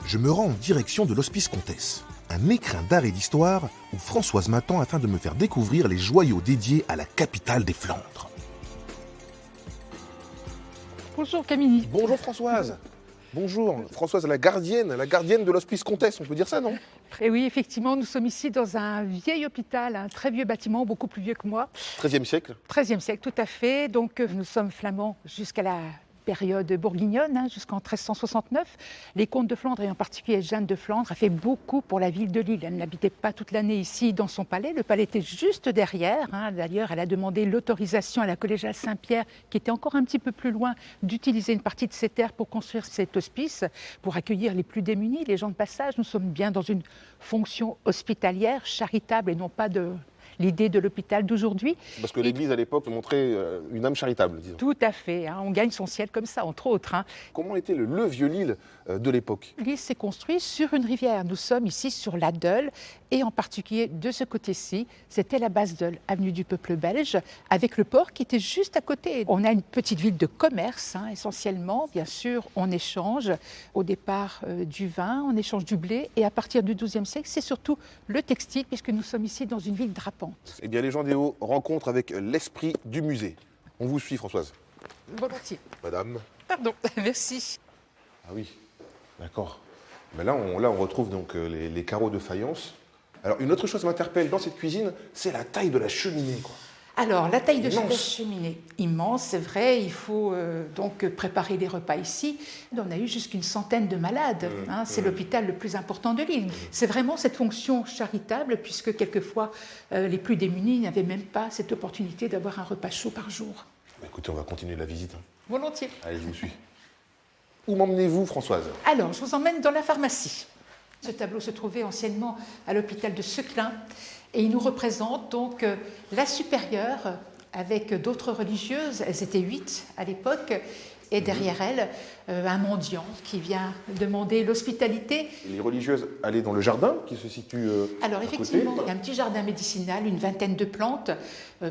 je me rends en direction de l'Hospice Comtesse, un écrin d'art et d'histoire où Françoise m'attend afin de me faire découvrir les joyaux dédiés à la capitale des Flandres. Bonjour Camille. Bonjour Françoise. Bonjour, Françoise, la gardienne de l'Hospice Comtesse, on peut dire ça, non? Et oui, effectivement, nous sommes ici dans un vieil hôpital, un très vieux bâtiment, beaucoup plus vieux que moi. 13e siècle. 13e siècle, tout à fait. Donc nous sommes flamands jusqu'à la période bourguignonne, jusqu'en 1369. Les comtes de Flandre, et en particulier Jeanne de Flandre, a fait beaucoup pour la ville de Lille. Elle n'habitait pas toute l'année ici dans son palais. Le palais était juste derrière. D'ailleurs, elle a demandé l'autorisation à la collégiale Saint-Pierre, qui était encore un petit peu plus loin, d'utiliser une partie de ses terres pour construire cet hospice, pour accueillir les plus démunis, les gens de passage. Nous sommes bien dans une fonction hospitalière, charitable, et non pas de l'idée de l'hôpital d'aujourd'hui. Parce que l'Église à l'époque montrait une âme charitable, disons. Tout à fait, on gagne son ciel comme ça, entre autres. Comment était le vieux Lille de l'époque? L'île s'est construite sur une rivière. Nous sommes ici sur la Deule, et en particulier de ce côté-ci, c'était la Basse Deule, avenue du peuple belge, avec le port qui était juste à côté. On a une petite ville de commerce, essentiellement. Bien sûr, on échange au départ du vin, on échange du blé, et à partir du XIIe siècle, c'est surtout le textile, puisque nous sommes ici dans une ville drapante. Eh bien, les gens des Hauts rencontrent avec l'esprit du musée. On vous suit, Françoise. Volontiers. Madame. Pardon, merci. Ah oui, d'accord. Mais là, on retrouve donc les carreaux de faïence. Alors, une autre chose m'interpelle dans cette cuisine, c'est la taille de la cheminée, quoi. Alors, la taille de Immense. la cheminée, immense, c'est vrai. Il faut donc préparer les repas ici. On a eu jusqu'une centaine de malades. C'est l'hôpital le plus important de l'île. C'est vraiment cette fonction charitable, puisque quelquefois, les plus démunis n'avaient même pas cette opportunité d'avoir un repas chaud par jour. Écoutez, on va continuer la visite. Volontiers. Allez, je vous suis. Où m'emmenez-vous, Françoise? Alors, je vous emmène dans la pharmacie. Ce tableau se trouvait anciennement à l'hôpital de Seclin, et il nous représente donc la supérieure avec d'autres religieuses. Elles étaient 8 à l'époque, et derrière elles, un mendiant qui vient demander l'hospitalité. Les religieuses allaient dans le jardin qui se situe Alors à effectivement, côté. il y a un petit jardin médicinal, une vingtaine de plantes,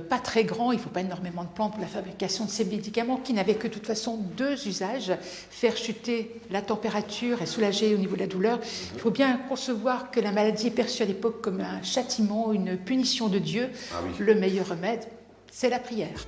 pas très grand, il ne faut pas énormément de plantes pour la fabrication de ces médicaments, qui n'avaient que de toute façon 2 usages, faire chuter la température et soulager au niveau de la douleur. Il faut bien concevoir que la maladie est perçue à l'époque comme un châtiment, une punition de Dieu. Ah oui. Le meilleur remède, c'est la prière.